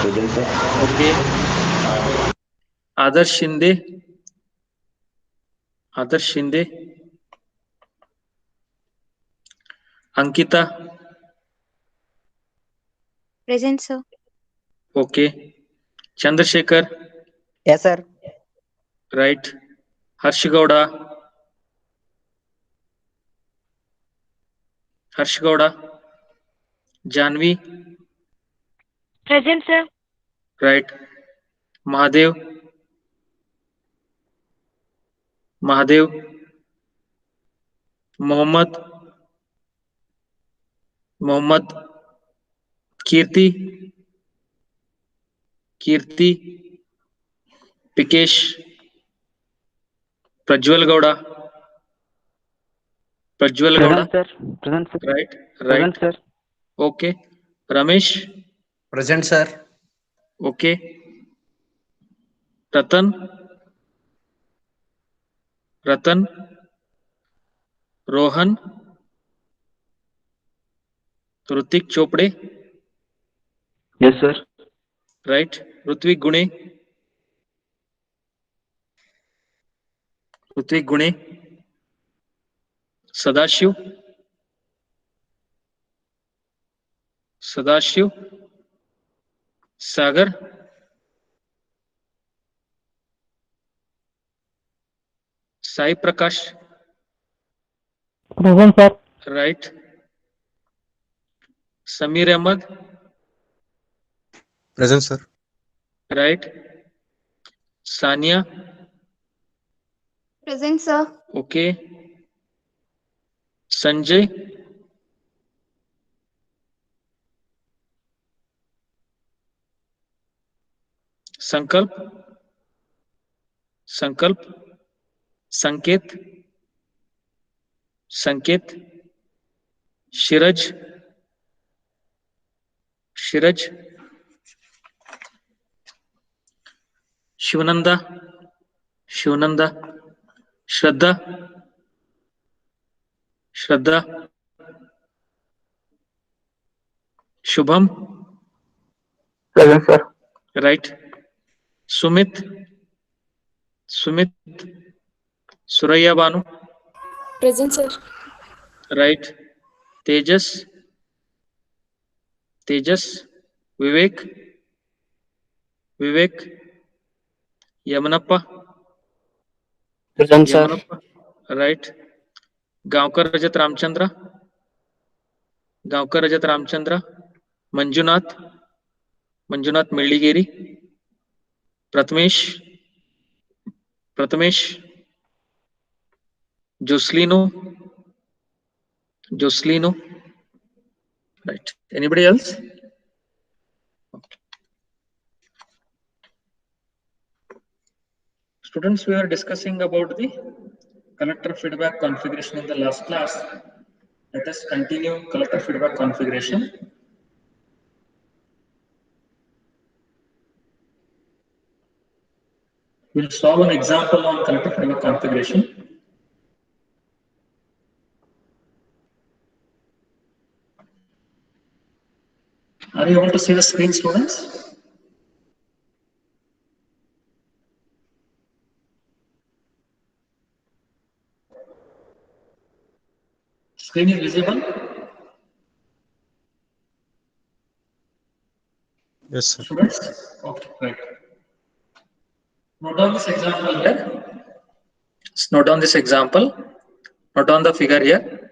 Present, sir. Okay. Adarsh Shinde. Adarsh Shinde. Ankita. Present, sir. Okay. Chandrasekhar. Yes, sir. Right. Harshigowda. Harshigowda. Janvi. Present, sir. Right. Mahadev. Mahadev. Mohammed. Mohammed. Kirti. Kirti. Pikesh. Prajwal Gowda. Prajwal Gowda. Present, sir. Present, sir. Right. Right. Present, sir. Okay. Ramesh. Present, sir. Okay. Ratan. Ratan. Rohan. Rutik Chopde. Yes, sir. Right. Rutvik Gune. Rutvik Gune. Sadashiv. Sadashiv. Sagar. Sai Prakash. Present, sir. Right. Samir Ahmad. Present, sir. Right. Sania. Present, sir. Okay. Sanjay. Sankalp. Sankalp. Sanket. Sanket. Shiraj. Shiraj. Shivananda. Shivananda. Shraddha. Shraddha. Shubham. Present, sir. Right. Sumit. Sumit. Suraya Banu. Present, sir. Right. Tejas. Tejas. Vivek. Vivek. Yamanappa. Present, sir. Yamanappa. Right. Gaonkar Rajat Ramchandra. Gaonkar Rajat Ramchandra. Manjunath. Manjunath मिल्लीगेरी. Prathamesh. Prathamesh. जोसलिनो. Joslino. Right. Anybody else? Students, we are discussing about the collector feedback configuration in the last class. Let us continue collector feedback configuration. We'll solve an example on collector feedback configuration. Are you able to see the screen, students? Screen is visible? Yes, sir. Students? Okay, right. Note down this example here. Note down this example. Note down the figure here.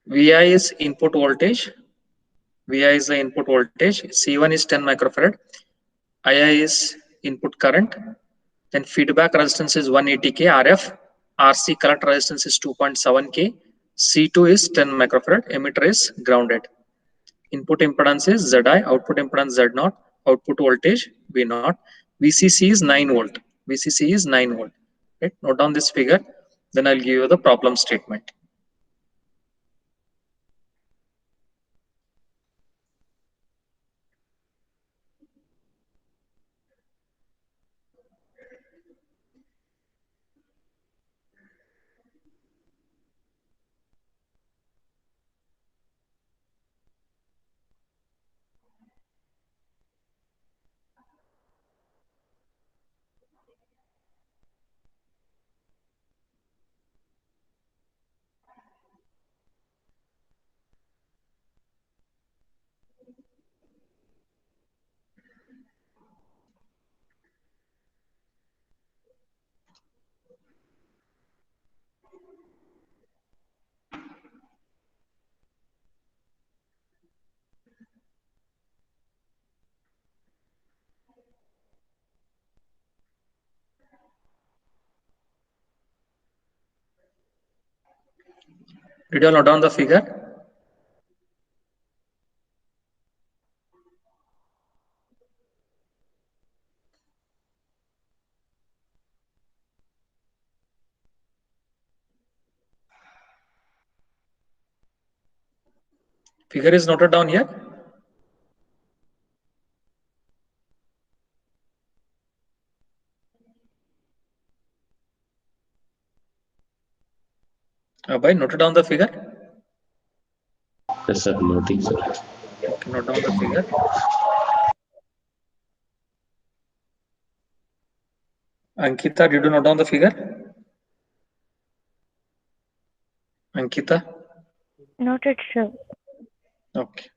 Vi is input voltage. Vi is the input voltage. C1 is 10 microfarad. II is input current. Then feedback resistance is 180K RF. RC current resistance is 2.7K. C2 is 10 microfarad. Emitter is grounded. Input impedance is Zi. Output impedance Z0. Output voltage V0. VCC is 9 volt. VCC is 9 volt. Right? Note down this figure. Then I'll give you the problem statement. Did you all note down the figure? Figure is noted down here. Abhay, noted down the figure. Yes, sir. Noting, sir. Okay, note down the figure. Ankita, did you note down the figure? Ankita? Noted, sir. Okay.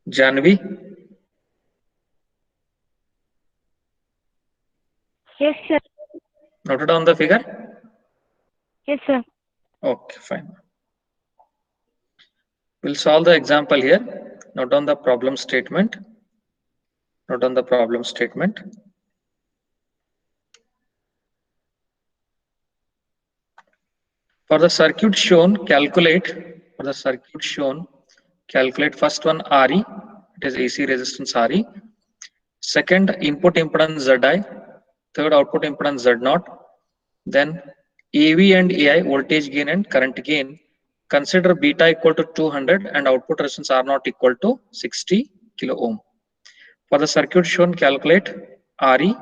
Janvi? Yes, sir. Noted down the figure? Yes, sir. Okay, fine. We'll solve the example here. Note down the problem statement. Note down the problem statement. For the circuit shown, calculate first one RE, it is AC resistance RE. Second, input impedance ZI. Third, output impedance Z0. Then AV and AI, voltage gain and current gain. Consider beta equal to 200 and output resistance R0 equal to 60 kilo ohm. For the circuit shown, calculate RE,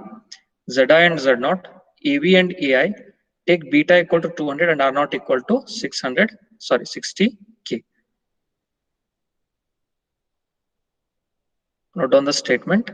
ZI and Z0, AV and AI. Take beta equal to 200 and R0 equal to 60 K. Note down the statement.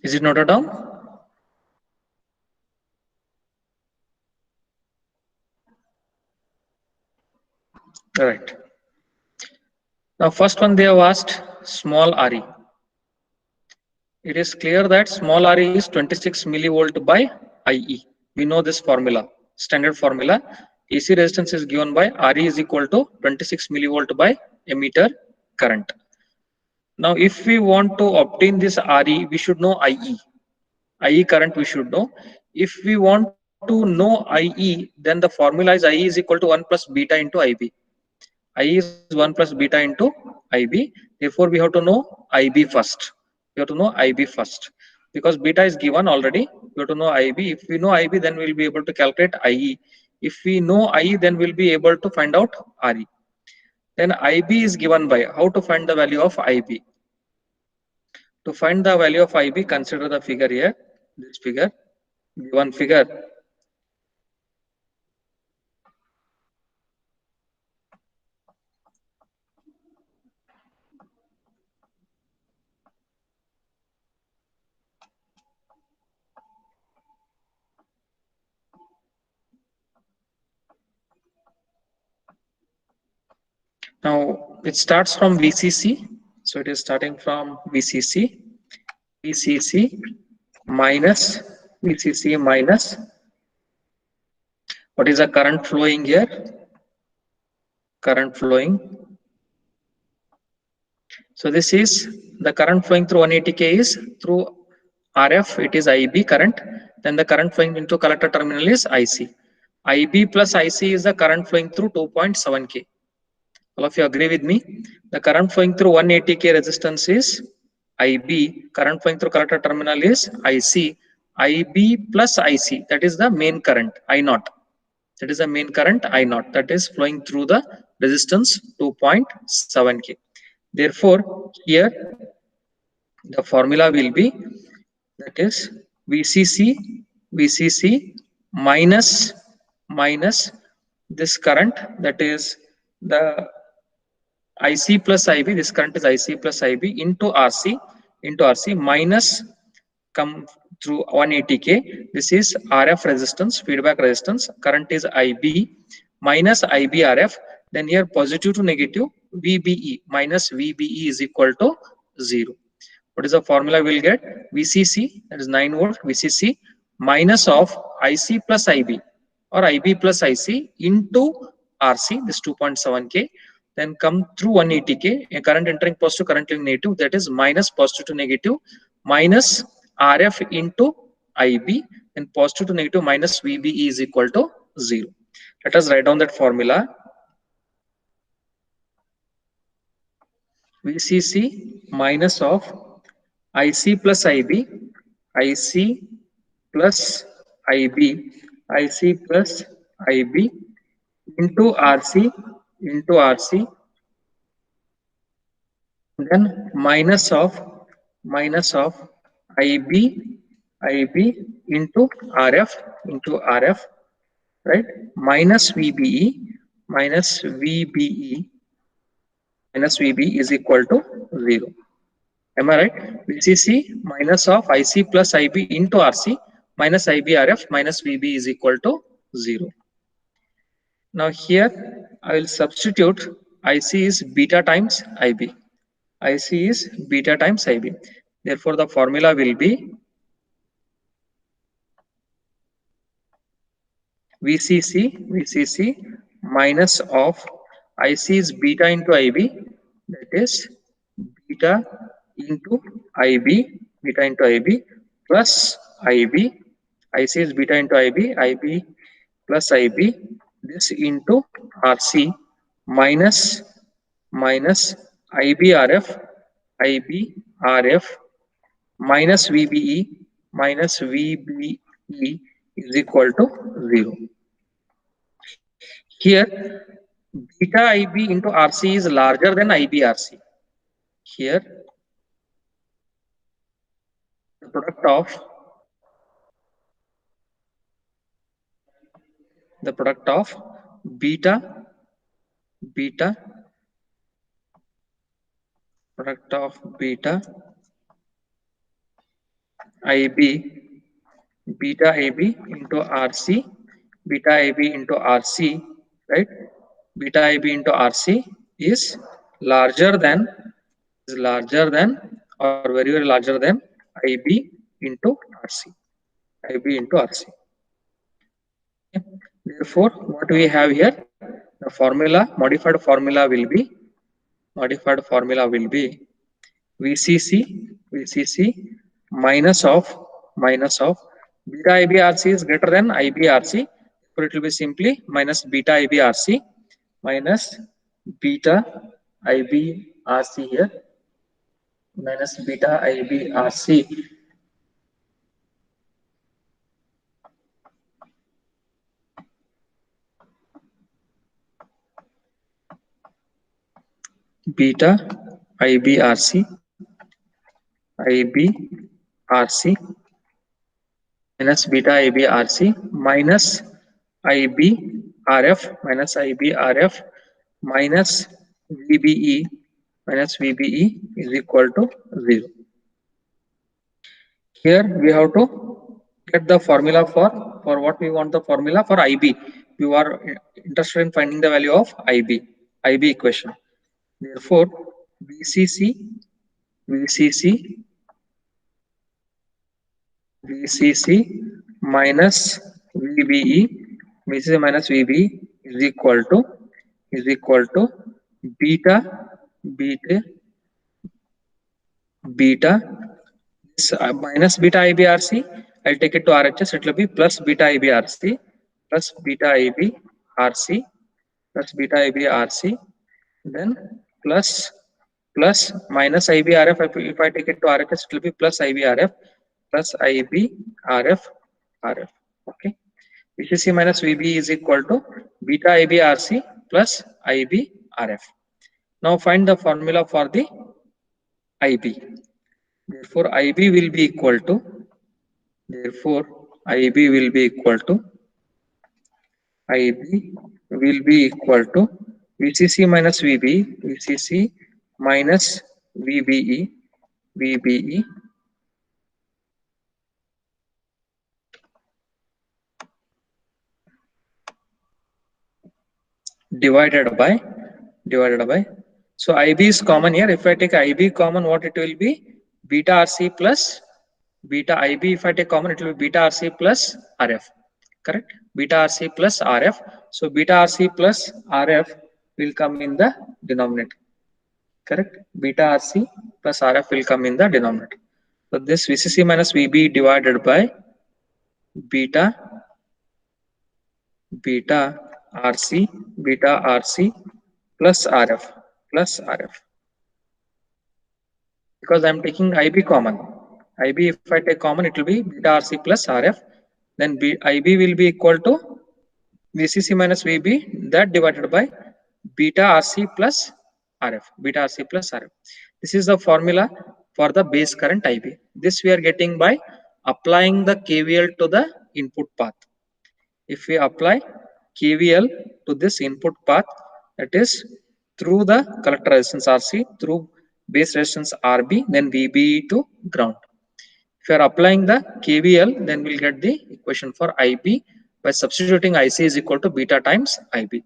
Is it noted down? All right. Now, first one they have asked small RE. It is clear that small RE is 26 millivolt by IE. We know this formula, standard formula. AC resistance is given by RE is equal to 26 millivolt by ammeter current. Now, if we want to obtain this RE, we should know IE. IE current we should know. If we want to know IE, then the formula is IE is equal to 1 plus beta into IB. IE is 1 plus beta into IB. Therefore, we have to know IB first. We have to know IB first. Because beta is given already, we have to know IB. If we know IB, then we'll be able to calculate IE. If we know IE, then we'll be able to find out RE. Then IB is given by, how to find the value of IB? To find the value of IB, consider the figure here, this figure, given figure. Now it starts from VCC. So it is starting from VCC minus what is the current flowing here? Current flowing. So this is the current flowing through 180K is through RF, it is IB current. Then the current flowing into collector terminal is IC. IB plus IC is the current flowing through 2.7K. All of you agree with me? The current flowing through 180K resistance is IB. Current flowing through collector terminal is IC. IB plus IC, that is the main current, I0. That is the main current I0 that is flowing through the resistance 2.7K. Therefore, here the formula will be, that is VCC minus this current, that is the IC plus IB, this current is IC plus IB into RC minus come through 180K. This is RF resistance, feedback resistance. Current is IB minus IB RF. Then here positive to negative, VBE minus VBE is equal to 0. What is the formula we'll get? VCC, that is 9 volt VCC minus of IC plus IB. or IB plus IC into RC, this 2.7K, then come through 180K, a current entering positive, current leaving negative, that is minus positive to negative, minus RF into IB, and positive to negative minus VBE is equal to 0. Let us write down that formula. VCC minus of IC plus IB, IC plus IB, IC plus IB into RC, then minus of IB into RF, right? Minus VBE is equal to 0. Am I right? VCC minus of IC plus IB into RC minus IB RF minus VB is equal to 0. Now here I will substitute IC is beta times IB. IC is beta times IB. Therefore, the formula will be VCC minus of IC is beta into IB, that is beta into IB plus IB. IC is beta into IB plus IB, this into RC minus IBRF minus VBE is equal to 0. Here beta IB into RC is larger than IBRC. Here the product of beta IB into RC, right? Beta IB into RC is larger than or very larger than IB into RC. Okay. Therefore, what we have here, the modified formula will be VCC minus of beta IBRC is greater than IBRC, so it will be simply minus beta IBRC minus beta IBRC here, minus beta IBRC beta IBRC minus beta IBRC minus IBRF minus VBE is equal to 0. Here we have to get the formula for what we want the formula for IB. You are interested in finding the value of IB equation. Therefore, VCC minus VBE is equal to beta minus beta IBRC. I'll take it to RHS. It will be plus beta IBRC plus beta IBRC, then plus minus IBRF. If I take it to RHS, it will be plus IBRF plus IBRF. Okay. VCC minus VB is equal to beta IBRC plus IBRF. Now find the formula for the IB. Therefore, IB will be equal to VCC minus VBE divided by. So IB is common here. If I take IB common, what it will be? Beta RC plus beta IB. If I take common, it will be beta RC plus RF. correct? Beta RC plus RF. So beta RC plus RF will come in the denominator, correct? Beta RC plus RF will come in the denominator. So this VCC minus VB divided by beta RC plus RF, because I'm taking IB common. IB, if I take common, it will be beta RC plus RF. Then IB will be equal to VCC minus VB, that divided by beta RC plus RF. Beta RC plus RF. This is the formula for the base current IB. This we are getting by applying the KVL to the input path. If we apply KVL to this input path, that is through the collector resistance RC, through base resistance RB, then VB to ground. If you are applying the KVL, then we'll get the equation for IB by substituting IC is equal to beta times IB.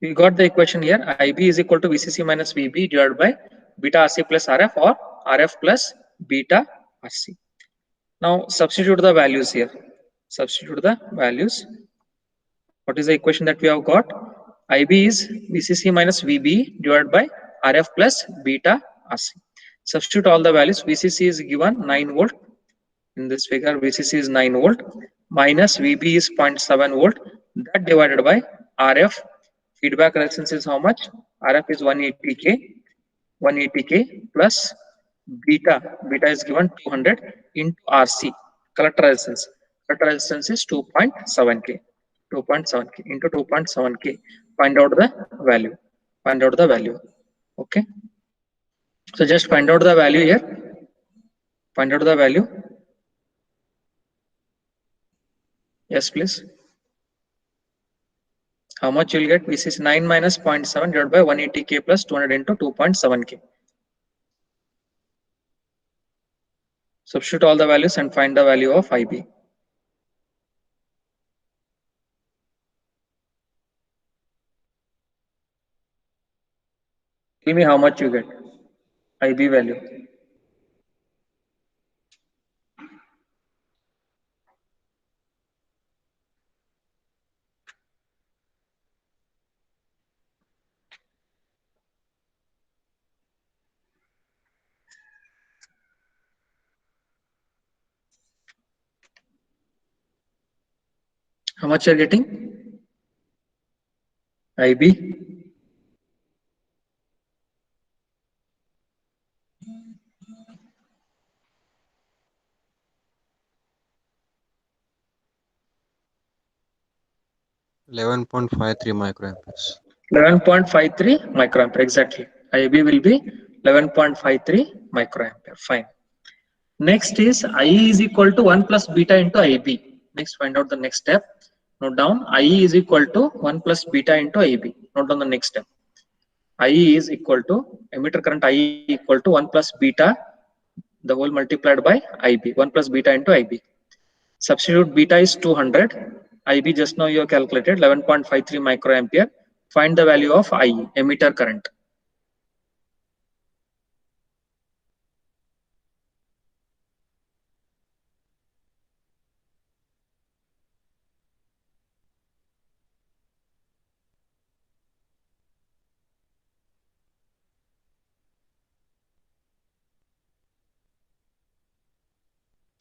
We got the equation here. IB is equal to VCC minus VB divided by beta RC plus RF, or RF plus beta RC. Now substitute the values here. Substitute the values. What is the equation that we have got? IB is VCC minus VB divided by RF plus beta RC. Substitute all the values. VCC is given 9 volt. In this figure, VCC is 9 volt minus VB is 0.7 volt. That divided by RF. Feedback resistance is how much? RF is 180K plus beta is given 200 into RC, collector resistance. Collector resistance is 2.7K. 2.7K into 2.7K. Find out the value. Okay. So just find out the value here. Find out the value. Yes, please. How much you'll get? VCC 9 minus 0.7 divided by 180K plus 200 into 2.7K. Substitute all the values and find the value of IB. Tell me how much you get. IB value. How much you're getting? IB. $11.53 microamperes. 11.53 microampere, exactly. IB will be 11.53 microampere. Fine. Next is IE is equal to 1 plus beta into IB. Next, find out the next step. Note down IE is equal to 1 plus beta into IB. Note down the next step. IE is equal to emitter current IE equal to 1 plus beta, the whole multiplied by IB. 1 plus beta into IB. Substitute beta is 200. IB just now you have calculated 11.53 microampere. Find the value of IE, emitter current.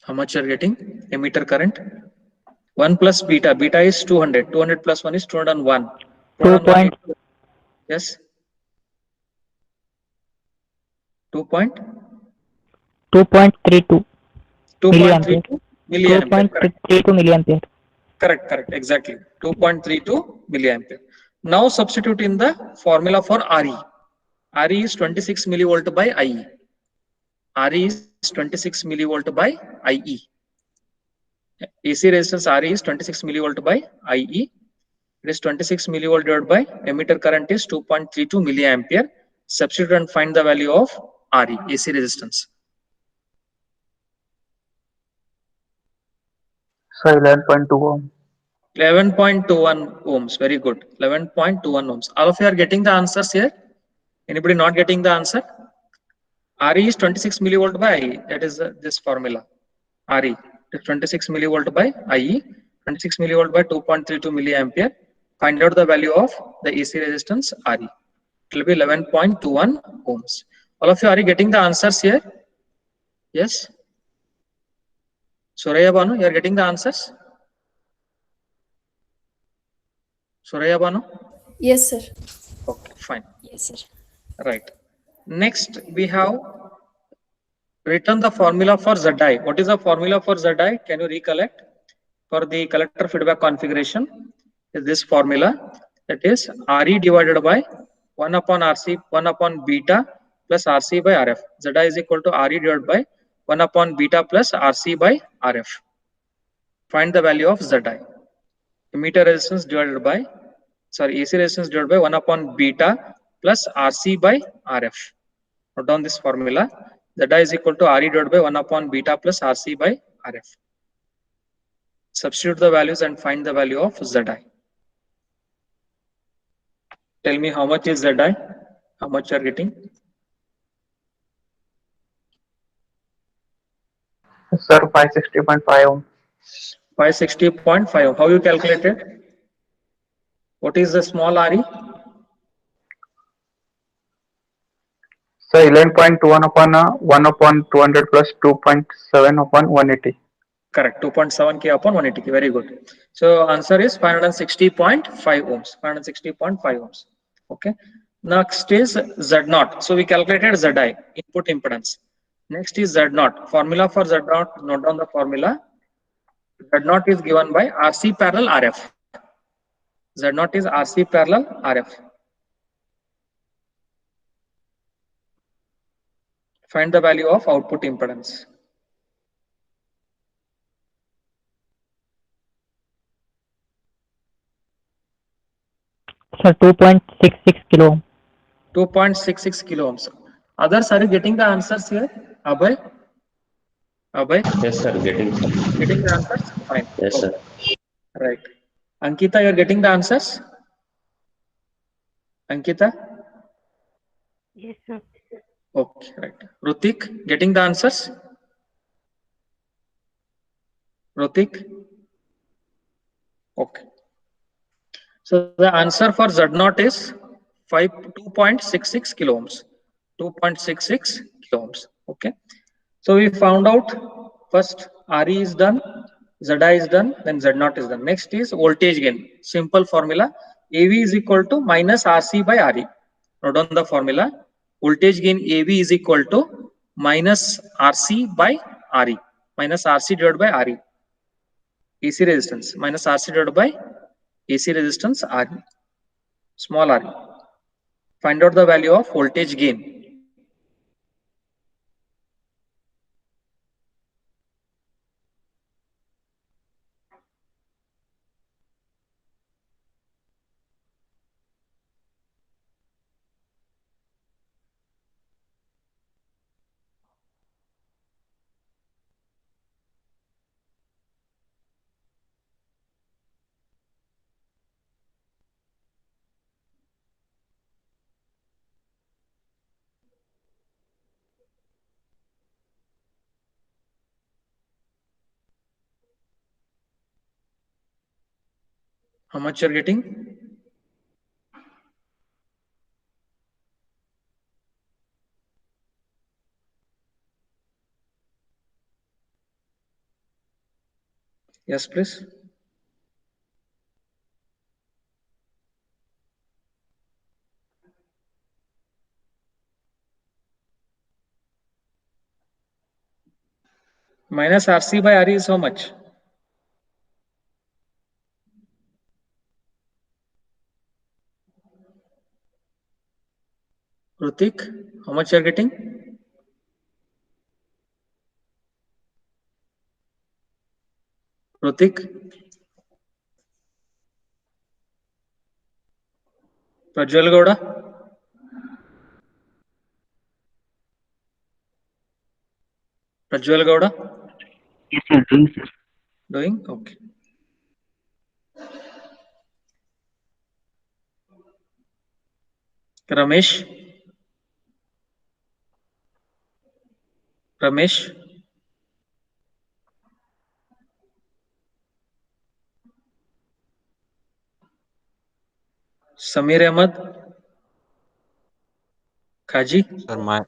How much you are getting? Emitter current. 1 plus beta. Beta is 200. 200 plus 1 is 201. 201. Yes. 2.32 2.32 milliampere. Correct. 2.32 milliampere. Correct. Exactly. 2.32 milliampere. Now substitute in the formula for RE. RE is 26 millivolt by IE. RE is 26 millivolt by IE. AC resistance RE is 26 millivolt by IE. It is 26 millivolt divided by emitter current is 2.32 milliampere. Substitute and find the value of RE, AC resistance. So 11.2 ohm. 11.21 ohms. Very good. 11.21 ohms. All of you are getting the answers here? Anybody not getting the answer? RE is 26 millivolt by IE. That is this formula. RE. It is 26 millivolt by IE, 26 millivolt by 2.32 milliampere. Find out the value of the AC resistance RE. It will be 11.21 ohms. All of you, are you getting the answers here? Yes? Suraya Banu, you are getting the answers? Suraya Banu? Yes, sir. Okay, fine. Yes, sir. Right. Next, we have written the formula for ZI. What is the formula for ZI? Can you recollect? For the collector feedback configuration is this formula, that is RE divided by 1 upon RC 1 upon beta plus RC by RF. ZI is equal to RE divided by 1 upon beta plus RC by RF. Find the value of ZI. Emitter resistance divided by, AC resistance divided by 1 upon beta plus RC by RF. Note down this formula. ZI is equal to RE divided by 1 upon beta plus RC by RF. Substitute the values and find the value of ZI. Tell me how much is ZI? How much you are getting? Sir, 560.5 ohm. 560.5. How you calculated? What is the small RE? Sir, 11.21 upon 1 upon 200 plus 2.7 upon 180. Correct. 2.7 K upon 180 K. Very good. So answer is 560.5 ohms. 560.5 ohms. Okay. Next is Z0. So we calculated ZI, input impedance. Next is Z0. Formula for Z0. Note down the formula. Z0 is given by RC parallel RF. Z0 is RC parallel RF. Find the value of output impedance. Sir, 2.66 kilo ohm. 2.66 kilo ohms. Others, are you getting the answers here? Abhay? Abhay? Yes, sir. Getting, sir. Getting the answers? Fine. Yes, sir. Right. Ankita, you're getting the answers? Ankita? Yes, sir. Okay, right. Rutik, getting the answers? Rutik? Okay. So the answer for Z0 is 2.66 kilo ohms. 2.66 kilo ohms. Okay. So we found out first RE is done, ZI is done, then Z0 is done. Next is voltage gain. Simple formula. AV is equal to minus RC by RE. Note down the formula. Voltage gain AV is equal to minus RC by RE. Minus RC divided by RE. AC resistance. Minus RC divided by AC resistance RE. Small RE. Find out the value of voltage gain. How much you're getting? Yes, please. Minus RC by RE is how much? Rutik, how much you're getting? Rutik? Prajwal Gowda? Prajwal Gowda? Yes, sir. Doing, sir. Doing? Okay. Ramesh? Ramesh? Samir Ahmad, Kaji, Sir,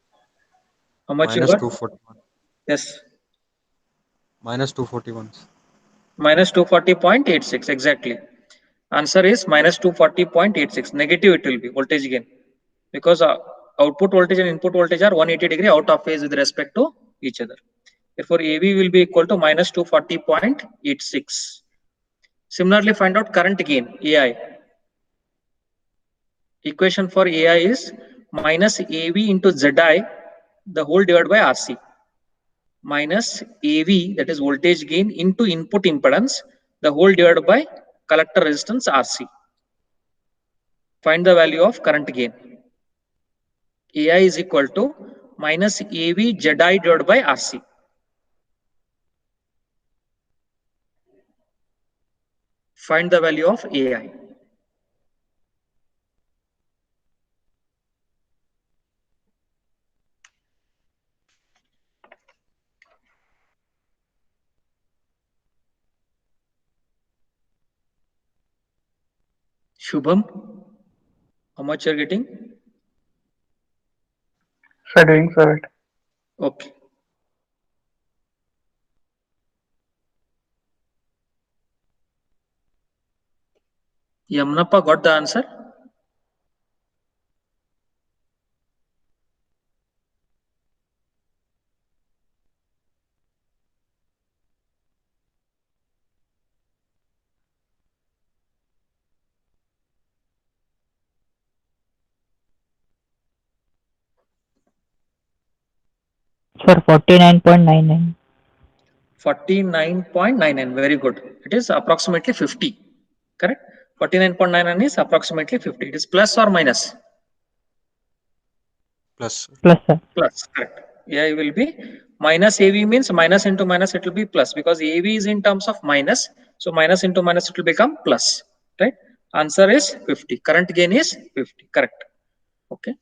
how much you minus got? 241. Yes, Minus 241. minus 240.86 exactly. Answer is minus 240.86. Negative it will be voltage gain because output voltage and input voltage are 180 degree out of phase with respect to each other. Therefore, AV will be equal to minus 240.86. Similarly, find out current gain AI. Equation for AI is minus AV into ZI the whole divided by RC minus AV, that is voltage gain, into input impedance the whole divided by collector resistance RC. Find the value of current gain. AI is equal to minus AV ZI divided by RC. Find the value of AI. Shubham, how much you're getting? Sir, doing sir. Right. Okay. Yamnappa got the answer? Sir, 49.99. 49.99. Very good. It is approximately 50. Correct? 49.99 is approximately 50. It is plus or minus? Plus. Plus, sir. Plus. Correct. AI will be minus AV means minus into minus it will be plus because AV is in terms of minus. So minus into minus it will become plus. Right? Answer is 50. Current gain is 50. Correct. Okay.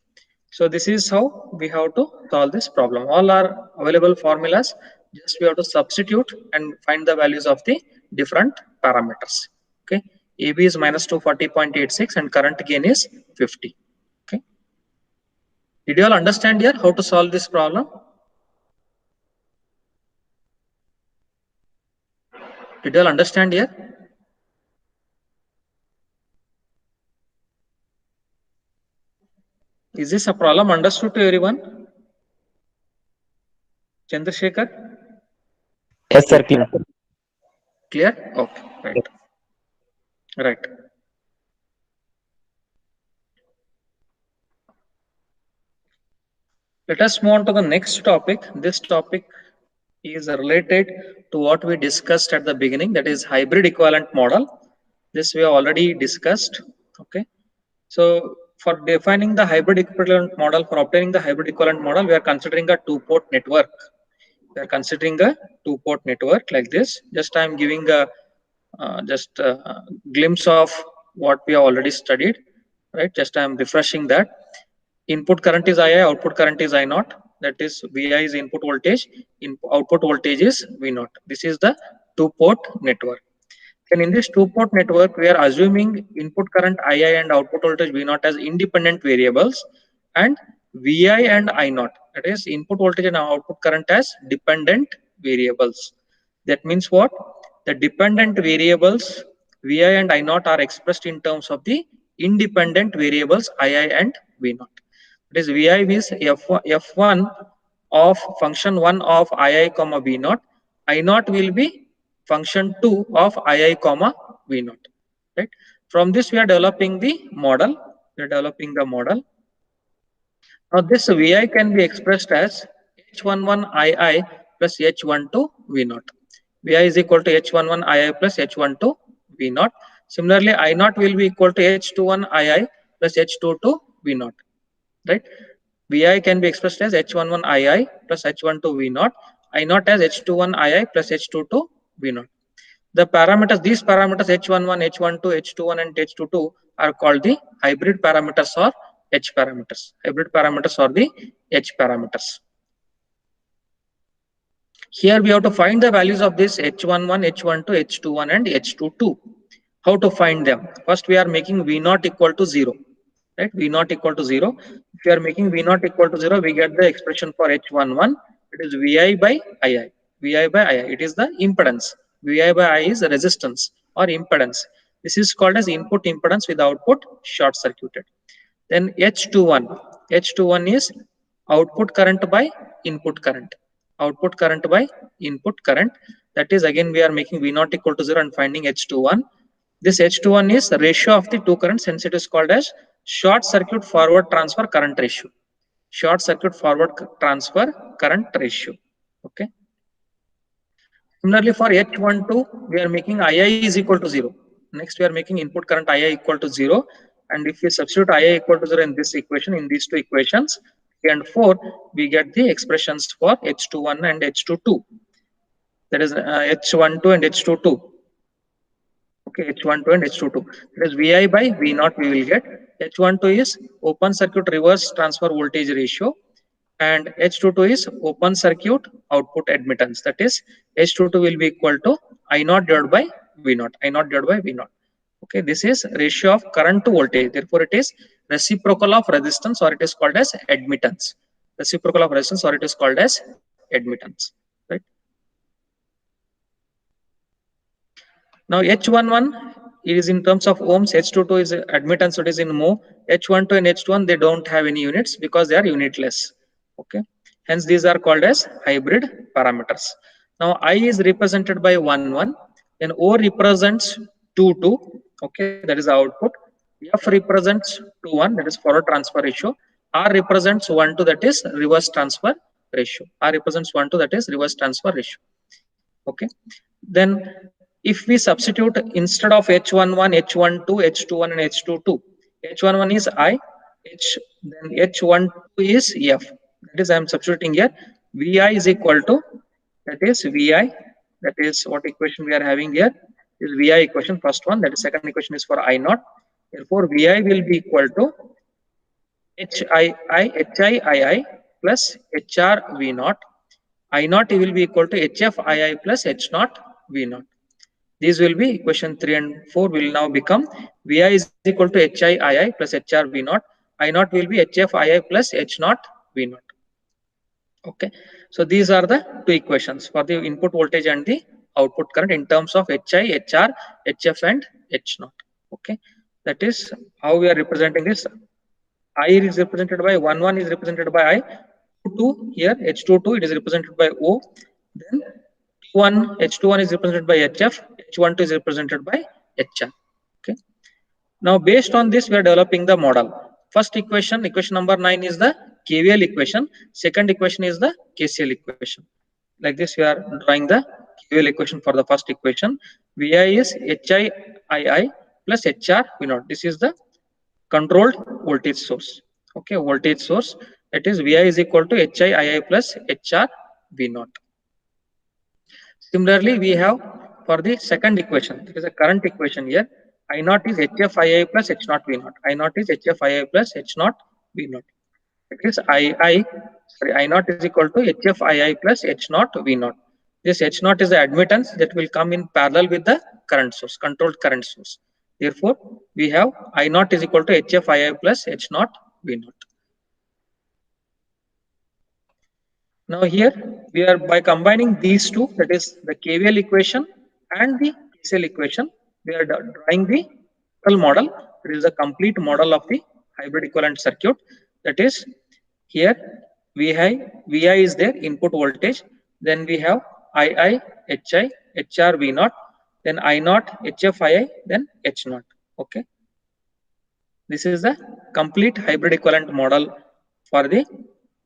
So this is how we have to solve this problem. All are available formulas. Just we have to substitute and find the values of the different parameters. Okay. AB is minus 240.86 and current gain is 50. Okay. Did you all understand here how to solve this problem? Did you all understand here? Is this a problem understood to everyone? Chandrasekhar? Yes, sir. Clear. Clear? Okay. Right. Right. Let us move on to the next topic. This topic is related to what we discussed at the beginning, that is hybrid equivalent model. This we have already discussed. Okay. So for defining the hybrid equivalent model, for obtaining the hybrid equivalent model, we are considering a two-port network. We are considering a two-port network like this. Just I am giving a just a glimpse of what we have already studied. Right. Just I am refreshing that. Input current is II, output current is I naught. That is VI is input voltage, output voltage is V naught. This is the two-port network. And in this two-port network, we are assuming input current II and output voltage V naught as independent variables and VI and I naught, that is input voltage and output current as dependent variables. That means what? The dependent variables VI and I naught are expressed in terms of the independent variables II and V naught. That is Vi means F1 of function 1 of II comma V naught. I naught will be function 2 of II comma V naught. Right. From this we are developing the model. We are developing the model. Now this Vi can be expressed as H11II plus H12 V naught. Vi is equal to H11II plus H12 V naught. Similarly, I naught will be equal to H21II plus H22 V naught. Right. Vi can be expressed as H11II plus H12 V naught. I naught as H21II plus H22 V naught. The parameters, these parameters H11, H12, H21 and H22 are called the hybrid parameters or H parameters. Hybrid parameters or the H parameters. Here we have to find the values of this H11, H12, H21 and H22. How to find them? First, we are making V naught equal to 0, right? V naught equal to 0. If we are making V naught equal to 0, we get the expression for H11. It is Vi by Ii. Vi by Ii. It is the impedance. Vi by I is resistance or impedance. This is called as input impedance with output short circuited. Then H21. H21 is output current by input current. Output current by input current. That is, again, we are making V naught equal to 0 and finding H21. This H21 is the ratio of the two currents, hence it is called as short circuit forward transfer current ratio. Short circuit forward transfer current ratio. Okay. Similarly, for H12, we are making II is equal to 0. Next, we are making input current II equal to 0. And if we substitute II equal to 0 in this equation, in these two equations, 3 and 4, we get the expressions for H21 and H22. That is H12 and H22. Okay, H12 and H22. That is Vi by V naught we will get. H12 is open circuit reverse transfer voltage ratio, and H22 is open circuit output admittance. That is, H22 will be equal to I naught divided by V naught. I naught divided by V naught. Okay, this is ratio of current to voltage. Therefore, it is reciprocal of resistance, or it is called as admittance. Reciprocal of resistance, or it is called as admittance. Right. Now H11 is in terms of ohms, H22 is admittance, it is in mho. H12 and H21 they don't have any units because they are unitless. Okay. Hence these are called as hybrid parameters. Now I is represented by 1 1, then O represents 2 2. Okay, that is the output. F represents 2 1, that is forward transfer ratio. R represents 1 2, that is reverse transfer ratio. R represents 1 2, that is reverse transfer ratio. Okay. Then if we substitute instead of H11, H12, H21 and H22, H11 is I, then H12 is F. That is, I am substituting here. Vi is equal to, that is Vi, that is what equation we are having here, is Vi equation, first one, that is second equation is for I naught. Therefore, Vi will be equal to HII plus HR V naught. I naught will be equal to HFII plus H naught V naught. These will be equation 3 and 4 will now become Vi is equal to HII plus HR V naught. I naught will be HFII plus H naught V naught. Okay. So these are the two equations for the input voltage and the output current in terms of HI, HR, HF and H naught. Okay. That is how we are representing this. I is represented by 1 1 is represented by I. 2 here H22 it is represented by O. Then H21 is represented by HF, H12 is represented by HR. Okay. Now based on this we are developing the model. First equation, equation number 9 is the KVL equation. Second equation is the KCL equation. Like this we are drawing the KVL equation for the first equation. Vi is HII plus HR V naught. This is the controlled voltage source. Okay, voltage source. That is Vi is equal to HII plus HR V naught. Similarly, we have for the second equation, it is a current equation here. I naught is HFII plus H naught V naught. I naught is HFII plus H naught V naught. It is I naught is equal to HFII plus H naught V naught. This H naught is the admittance that will come in parallel with the current source, controlled current source. Therefore, we have I naught is equal to HFII plus H naught V naught. Now here we are, by combining these two, that is the KVL equation and the KCL equation, we are drawing the total model. It is a complete model of the hybrid equivalent circuit. That is, here Vi is there, input voltage. Then we have II, HI, HR V naught. Then I naught, HFII, then H naught. Okay. This is the complete hybrid equivalent model for the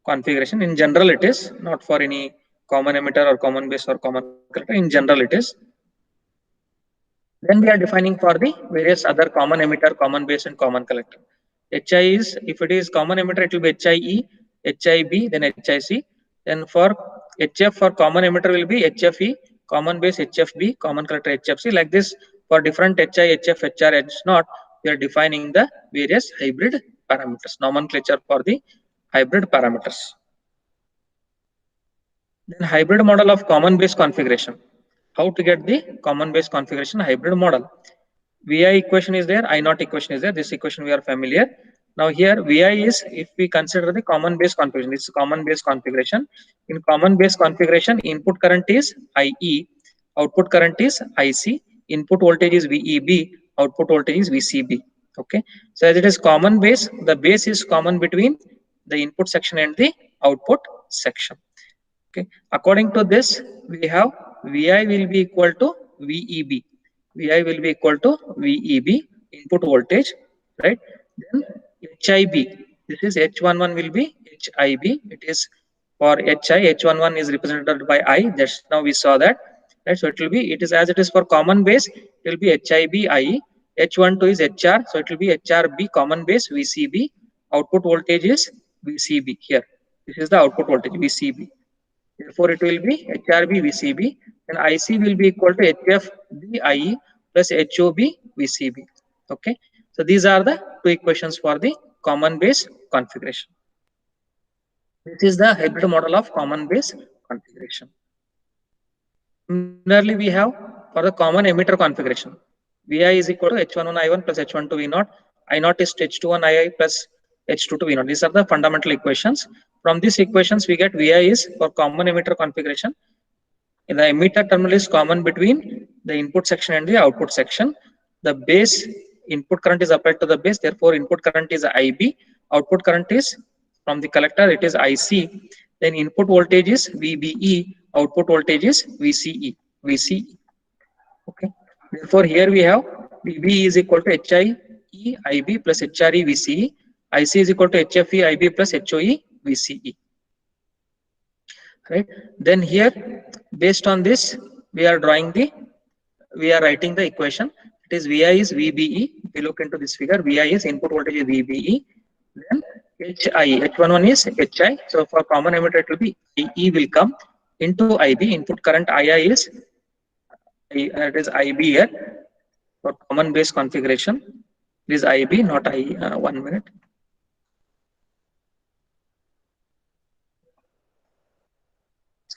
configuration. In general, it is not for any common emitter or common base or common collector. In general, it is. Then we are defining for the various other common emitter, common base, and common collector. HI is, if it is common emitter, it will be HIE, HIB, then HIC. Then for HF, for common emitter will be HFE, common base HFB, common collector HFC. Like this, for different HI, HF, HR, H naught, we are defining the various hybrid parameters, nomenclature for the hybrid parameters. Then hybrid model of common base configuration. How to get the common base configuration hybrid model? VI equation is there, I naught equation is there. This equation we are familiar. Now here VI is, if we consider the common base configuration, it's common base configuration. In common base configuration, input current is IE, output current is IC, input voltage is VEB, output voltage is VCB. Okay, so as it is common base, the base is common between the input section and the output section. Okay, according to this, we have VI will be equal to VEB. VI will be equal to VEB, input voltage, right? Then HIB, this is H11 will be HIB. It is for HI, H11 is represented by I. Just now we saw that, right? So it will be, it is as it is for common base, it will be HIB IE. H12 is HR, so it will be HRB common base VCB. Output voltage is VCB here. This is the output voltage VCB. Therefore, it will be HRB VCB, and IC will be equal to HFB IE plus HOB VCB. Okay, so these are the two equations for the common base configuration. This is the hybrid model of common base configuration. Similarly, we have for the common emitter configuration, VI is equal to H11 I1 plus H12 V0, I0 is H21 II plus H22 V0. These are the fundamental equations. From these equations, we get VI is for common emitter configuration. In the emitter terminal is common between the input section and the output section. The base input current is applied to the base, therefore input current is IB, output current is from the collector, it is IC. Then input voltage is VBE, output voltage is VCE. Okay. Therefore, here we have VB is equal to HIE IB plus HRE VCE. IC is equal to HFE IB plus HOE VCE. Right. Then here, based on this, we are writing the equation. It is VI is VBE. If you look into this figure, VI is input voltage is VBE. Then HI, H11 is HI. So for common emitter, it will be IE will come into IB. Input current II is it is IB here for common base configuration. It is IB, not IE. 1 minute.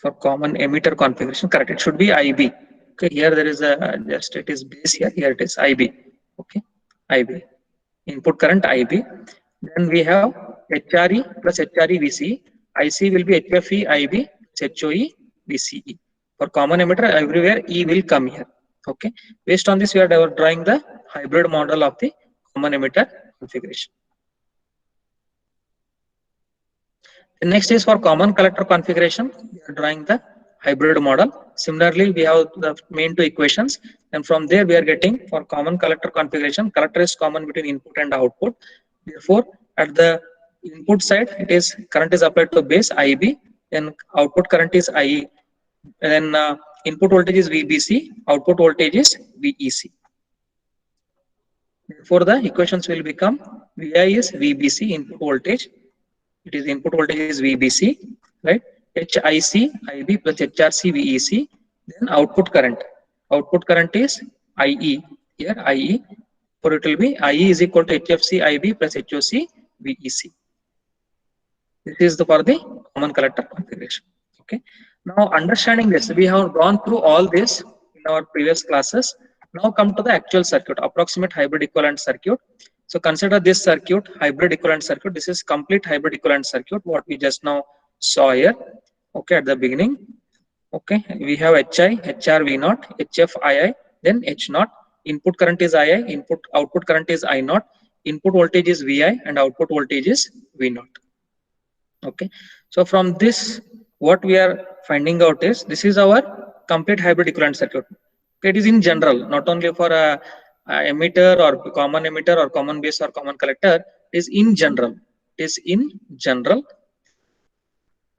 For common emitter configuration, correct, it should be IB. Okay, here there is a just it is base here, it is IB. Okay, IB, input current IB. Then we have HRE plus HRE VCE. IC will be HFE IB plus HOE VCE. For common emitter, everywhere E will come here. Okay, based on this, we are drawing the hybrid model of the common emitter configuration. The next is for common collector configuration. We are drawing the hybrid model. Similarly, we have the main two equations, and from there we are getting for common collector configuration, collector is common between input and output. Therefore, at the input side, it is current is applied to base IB, then output current is IE, and then input voltage is VBC, output voltage is VEC. Therefore, the equations will become VI is VBC input voltage. It is input voltage is VBC, right? HIC IB plus HRC VEC. Then output current. Output current is IE. Here IE. For it will be IE is equal to HFC IB plus HOC VEC. This is for the common collector configuration. Okay. Now understanding this, we have gone through all this in our previous classes. Now come to the actual circuit, approximate hybrid equivalent circuit. So consider this circuit, hybrid equivalent circuit. This is complete hybrid equivalent circuit, what we just now saw here. Okay, at the beginning. Okay, we have HI, HR V0, HF II, then H0. Input current is II, output current is I0, input voltage is VI, and output voltage is V0. Okay, so from this, what we are finding out is this is our complete hybrid equivalent circuit. Okay, it is in general, not only for a emitter or common base or common collector, is in general.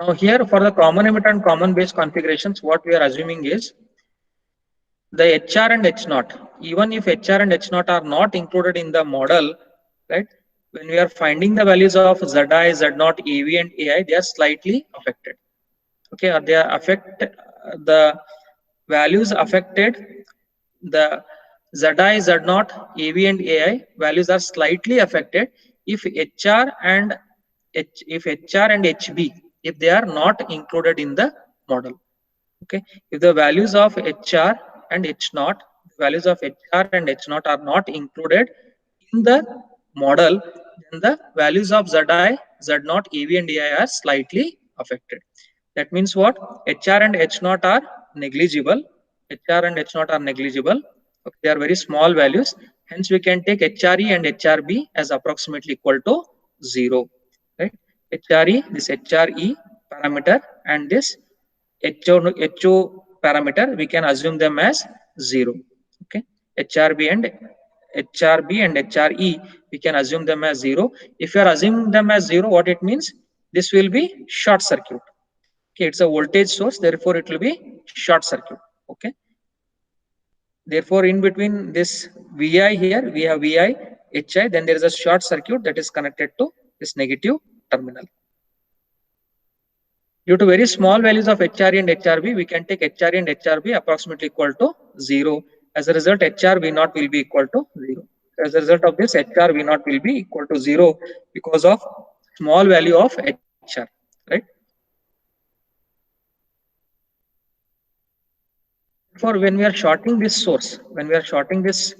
Now here for the common emitter and common base configurations, what we are assuming is the HR and H0, even if HR and H0 are not included in the model, right? When we are finding the values of Zi, Z0, AV and AI, they are slightly affected. Okay, or they are the values affected, the Zi, Z0, AV and AI values are slightly affected if HR and HB, if they are not included in the model. Okay, if the values of HR and H0 values of HR and H0 are not included in the model, then the values of Zi, Z0, EV and EI are slightly affected. That means what? HR and H0 are negligible. HR and H0 are negligible. Okay, they are very small values. Hence, we can take HRE and HRB as approximately equal to 0. Right? HRE, this HRE parameter and this HO parameter, we can assume them as 0. Okay, HRB and HRE, we can assume them as 0. If you are assuming them as 0, what it means? This will be short circuit. Okay, it's a voltage source, therefore it will be short circuit. Okay, therefore in between this VI here, we have VI, HI, then there is a short circuit that is connected to this negative terminal. Due to very small values of HRE and HRB, we can take HRE and HRB approximately equal to 0. As a result, HRV0 will be equal to 0. As a result of this, HRV0 will be equal to 0 because of small value of HR, right? For when we are shorting this source, when we are shorting this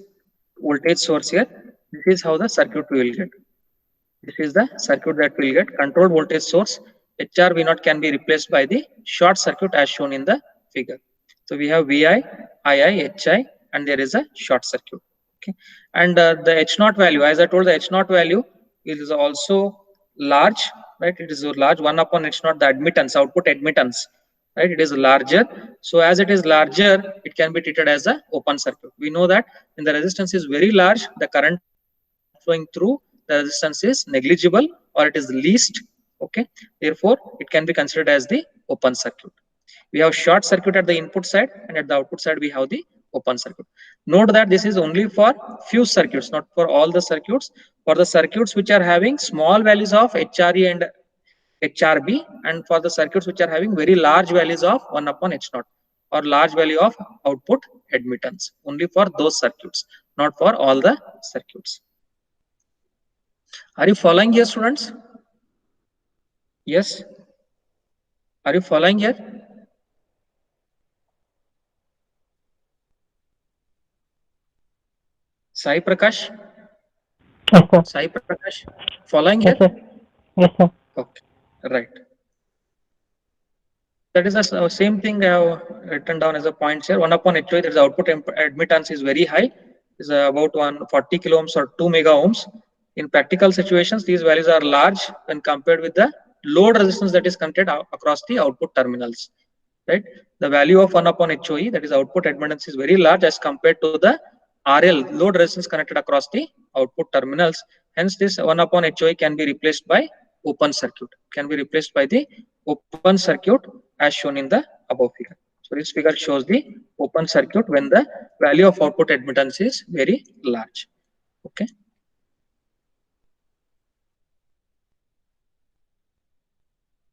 voltage source here, this is how the circuit we will get. This is the circuit that we will get. Controlled voltage source, HRV0 can be replaced by the short circuit as shown in the figure. So we have VI, II, HI, and there is a short circuit. Okay, and the H0 value, as I told, the H0 value is also large, right? It is large. 1 upon H0, the admittance, output admittance, right? It is larger. So as it is larger, it can be treated as a open circuit. We know that when the resistance is very large, the current flowing through the resistance is negligible or it is least. Okay, therefore it can be considered as the open circuit. We have short circuit at the input side, and at the output side we have the open circuit. Note that this is only for few circuits, not for all the circuits. For the circuits which are having small values of HRE and HRB, and for the circuits which are having very large values of 1 upon H0 or large value of output admittance, only for those circuits, not for all the circuits. Are you following here, students? Yes. Are you following here? Sai Prakash? Yes, sir. Sai Prakash? Following Yes, here? sir. Yes, sir. Okay, right. That is the same thing I have written down as a point here. 1 upon HOE, there is output admittance is very high, is about 140 kilo ohms or 2 mega ohms. In practical situations, these values are large when compared with the load resistance that is connected across the output terminals. Right, the value of 1 upon HOE, that is output admittance, is very large as compared to the RL, load resistance connected across the output terminals. Hence, this 1 upon HOE can be replaced by open circuit, can be replaced by the open circuit as shown in the above figure. So this figure shows the open circuit when the value of output admittance is very large. Okay.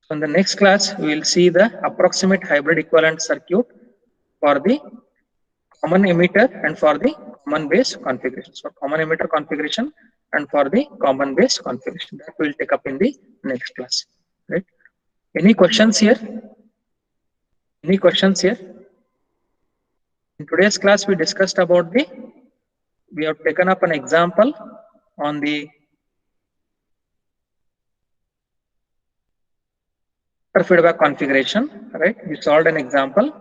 So in the next class, we will see the approximate hybrid equivalent circuit for the common emitter and for the common base configuration. So common emitter configuration and for the common base configuration, that we will take up in the next class. Right? Any questions here? Any questions here? In today's class, we discussed about we have taken up an example on the feedback configuration, right? We solved an example,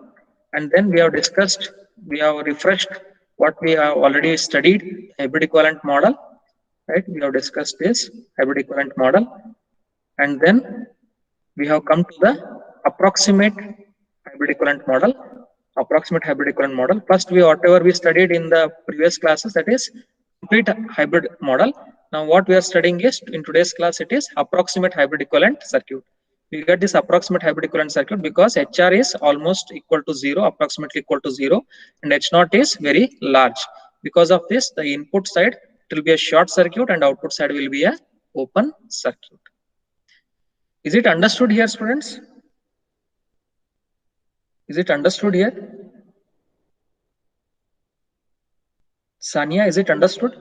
and then we have discussed, we have refreshed what we have already studied, hybrid equivalent model, right? We have discussed this hybrid equivalent model, and then we have come to the approximate hybrid equivalent model. Approximate hybrid equivalent model. First, whatever we studied in the previous classes, that is complete hybrid model. Now, what we are studying is in today's class, it is approximate hybrid equivalent circuit. We get this approximate hybrid equivalent circuit because HR is almost equal to 0, approximately equal to 0, and H0 is very large. Because of this, the input side it will be a short circuit and output side will be a open circuit. Is it understood here, students? Is it understood here? Sania, is it understood?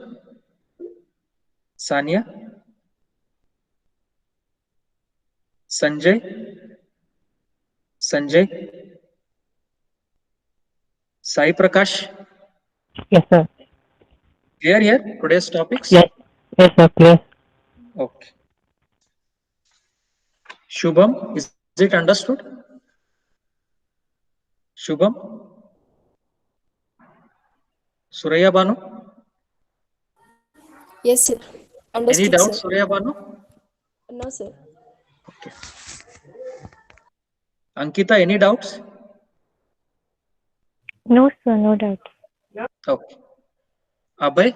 Sania? Sanjay? Sanjay? Sai Prakash? Yes, sir. Clear here today's topics? Yes. Yes, sir. Clear. Okay. Shubham, is it understood? Shubham? Suraya Banu? Yes, sir. Any Understood, doubts, sir. Suraya Banu? No, sir. Okay. Ankita, any doubts? No, sir, no doubt. Okay. Abhay?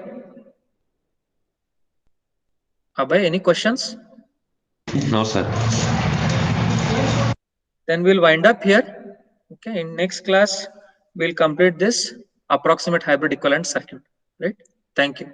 Abhay, any questions? No, sir. Then we'll wind up here. Okay. In next class, we'll complete this approximate hybrid equivalent circuit. Right? Thank you.